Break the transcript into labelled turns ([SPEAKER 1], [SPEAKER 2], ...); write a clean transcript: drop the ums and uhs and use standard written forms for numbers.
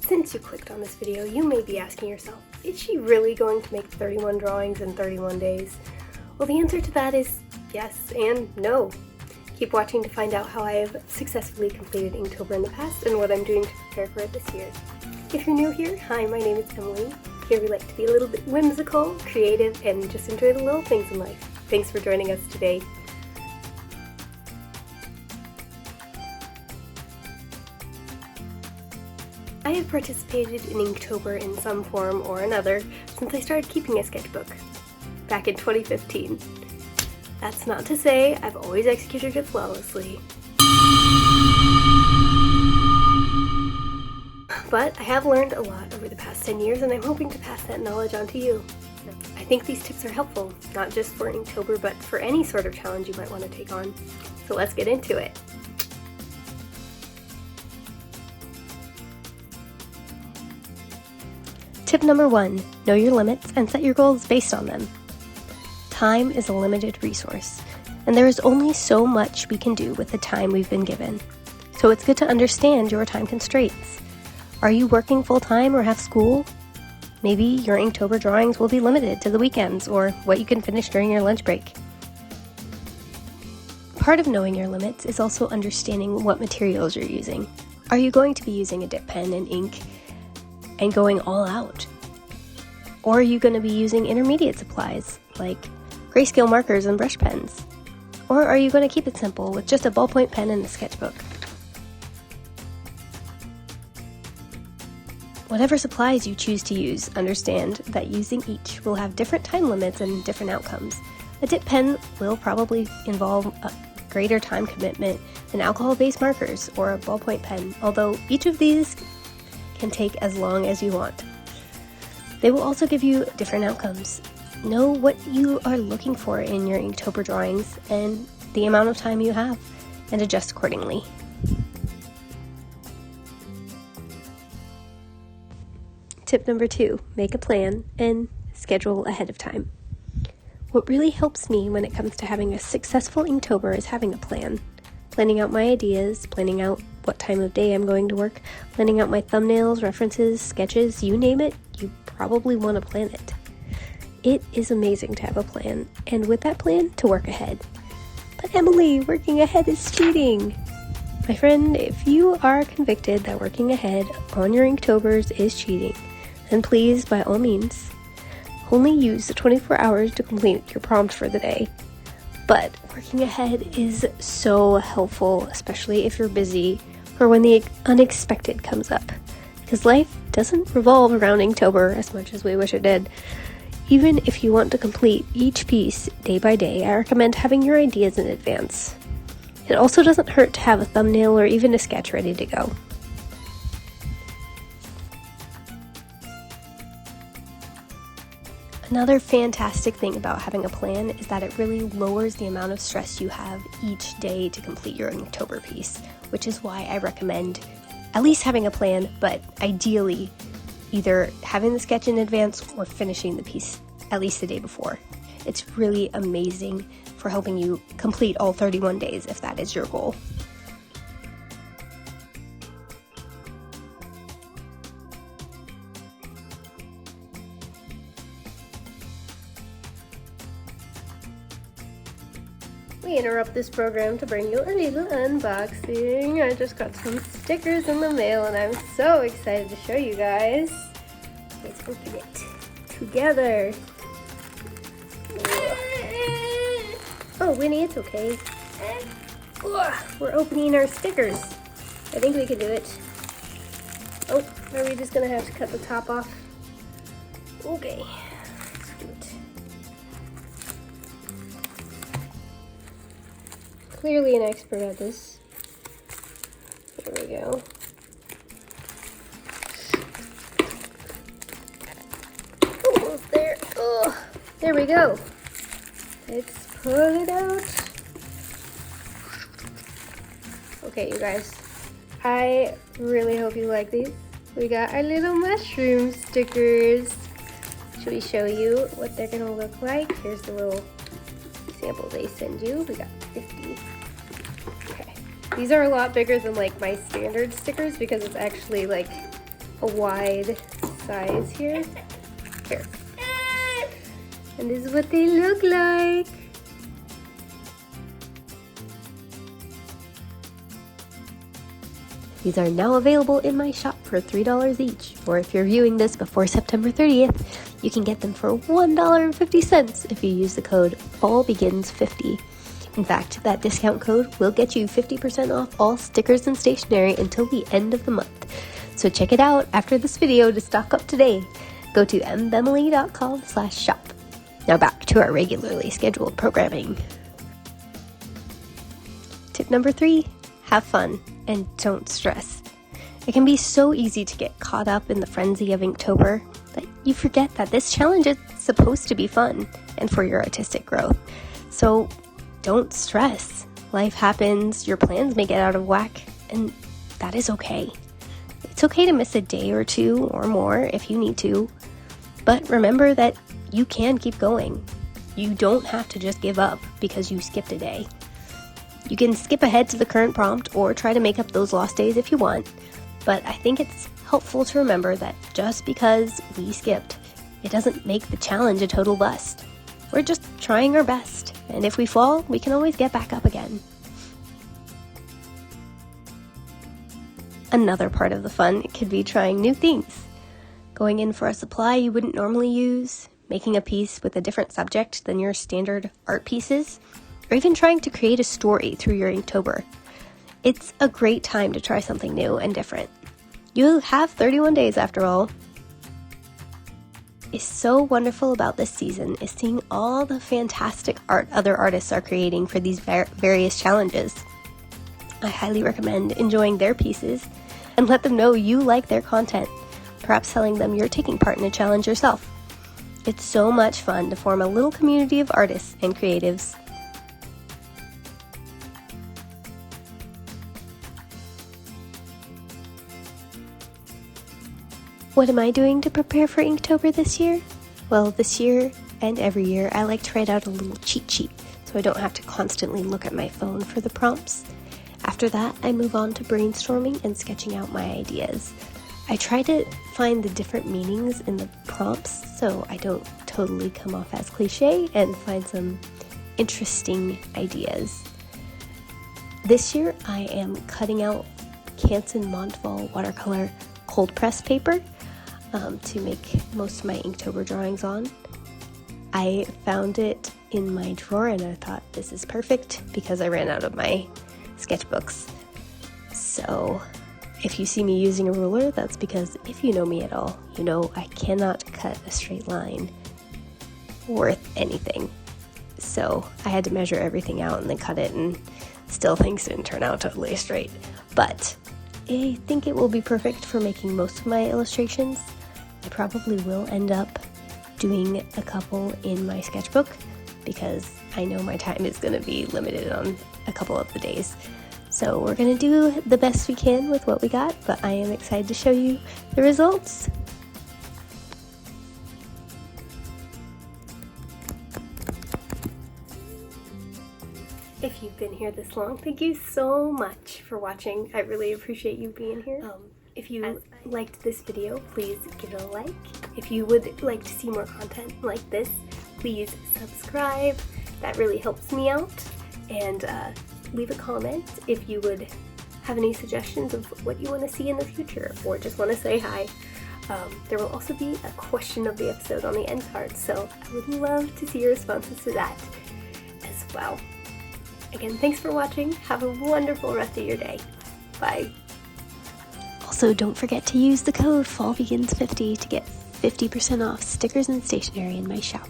[SPEAKER 1] Since you clicked on this video, you may be asking yourself, is she really going to make 31 drawings in 31 days? Well, the answer to that is yes and no. Keep watching to find out how I have successfully completed Inktober in the past and what I'm doing to prepare for it this year. If you're new here, hi, my name is Emily. Here we like to be a little bit whimsical, creative, and just enjoy the little things in life. Thanks for joining us today. I have participated in Inktober in some form or another since I started keeping a sketchbook back in 2015. That's not to say I've always executed it flawlessly, but I have learned a lot over the past 10 years and I'm hoping to pass that knowledge on to you. I think these tips are helpful, not just for Inktober, but for any sort of challenge you might want to take on. So let's get into it. Tip number 1, know your limits and set your goals based on them. Time is a limited resource, and there is only so much we can do with the time we've been given. So it's good to understand your time constraints. Are you working full-time or have school? Maybe your Inktober drawings will be limited to the weekends or what you can finish during your lunch break. Part of knowing your limits is also understanding what materials you're using. Are you going to be using a dip pen and ink and going all out? Or are you going to be using intermediate supplies like grayscale markers and brush pens? Or are you going to keep it simple with just a ballpoint pen and a sketchbook? Whatever supplies you choose to use, understand that using each will have different time limits and different outcomes. A dip pen will probably involve a greater time commitment than alcohol-based markers or a ballpoint pen, although each of these can take as long as you want. They will also give you different outcomes. Know what you are looking for in your Inktober drawings and the amount of time you have, and adjust accordingly. Tip number 2, make a plan and schedule ahead of time. What really helps me when it comes to having a successful Inktober is having a plan. Planning out my ideas, planning out what time of day I'm going to work, planning out my thumbnails, references, sketches, you name it, you probably want to plan it. It is amazing to have a plan, and with that plan, to work ahead. But Emily, working ahead is cheating! My friend, if you are convicted that working ahead on your Inktobers is cheating, then please, by all means, only use the 24 hours to complete your prompt for the day. But working ahead is so helpful, especially if you're busy or when the unexpected comes up, because life doesn't revolve around Inktober as much as we wish it did. Even if you want to complete each piece day by day, I recommend having your ideas in advance. It also doesn't hurt to have a thumbnail or even a sketch ready to go. Another fantastic thing about having a plan is that it really lowers the amount of stress you have each day to complete your Inktober piece, which is why I recommend at least having a plan, but ideally either having the sketch in advance or finishing the piece at least the day before. It's really amazing for helping you complete all 31 days if that is your goal. We interrupt this program to bring you a little unboxing. I just got some stickers in the mail and I'm so excited to show you guys. Let's open it together. Oh, Winnie, it's okay. We're opening our stickers. I think we can do it. Oh, are we just gonna have to cut the top off? Okay, let's do it. Clearly an expert at this. There we go. Oh, there. Oh, there we go. Let's pull it out. Okay, you guys. I really hope you like these. We got our little mushroom stickers. Should we show you what they're gonna look like? Here's the little sample they send you. We got 50. Okay. These are a lot bigger than like my standard stickers because it's actually like a wide size here. Here. And this is what they look like. These are now available in my shop for $3 each, or if you're viewing this before September 30th, you can get them for $1.50 if you use the code FALLBEGINS50. In fact, that discount code will get you 50% off all stickers and stationery until the end of the month. So check it out after this video to stock up today. Go to mbemily.com/shop. Now back to our regularly scheduled programming. Tip number 3, have fun and don't stress. It can be so easy to get caught up in the frenzy of Inktober that you forget that this challenge is supposed to be fun and for your artistic growth. So don't stress. Life happens, your plans may get out of whack, and that is okay. It's okay to miss a day or two or more if you need to, but remember that you can keep going. You don't have to just give up because you skipped a day. You can skip ahead to the current prompt or try to make up those lost days if you want, but I think it's helpful to remember that just because we skipped, it doesn't make the challenge a total bust. We're just trying our best, and if we fall, we can always get back up again. Another part of the fun could be trying new things. Going in for a supply you wouldn't normally use, making a piece with a different subject than your standard art pieces, or even trying to create a story through your Inktober. It's a great time to try something new and different. You have 31 days after all. What's so wonderful about this season is seeing all the fantastic art other artists are creating for these various challenges. I highly recommend enjoying their pieces and let them know you like their content, perhaps telling them you're taking part in a challenge yourself. It's so much fun to form a little community of artists and creatives. What am I doing to prepare for Inktober this year? Well, this year and every year, I like to write out a little cheat sheet so I don't have to constantly look at my phone for the prompts. After that, I move on to brainstorming and sketching out my ideas. I try to find the different meanings in the prompts so I don't totally come off as cliche and find some interesting ideas. This year, I am cutting out Canson Montval watercolor cold press paper to make most of my Inktober drawings on. I found it in my drawer and I thought this is perfect because I ran out of my sketchbooks. So if you see me using a ruler, that's because if you know me at all, you know I cannot cut a straight line worth anything. So I had to measure everything out and then cut it, and still things didn't turn out totally straight. But I think it will be perfect for making most of my illustrations. I probably will end up doing a couple in my sketchbook because I know my time is going to be limited on a couple of the days. So we're going to do the best we can with what we got, but I am excited to show you the results. If you've been here this long, thank you so much for watching. I really appreciate you being here. If you liked this video, please give it a like. If you would like to see more content like this, please subscribe. That really helps me out. And leave a comment if you would have any suggestions of what you want to see in the future or just want to say hi. There will also be a question of the episode on the end card, so I would love to see your responses to that as well. Again, thanks for watching. Have a wonderful rest of your day. Bye. Also, don't forget to use the code FALLBEGINS50 to get 50% off stickers and stationery in my shop.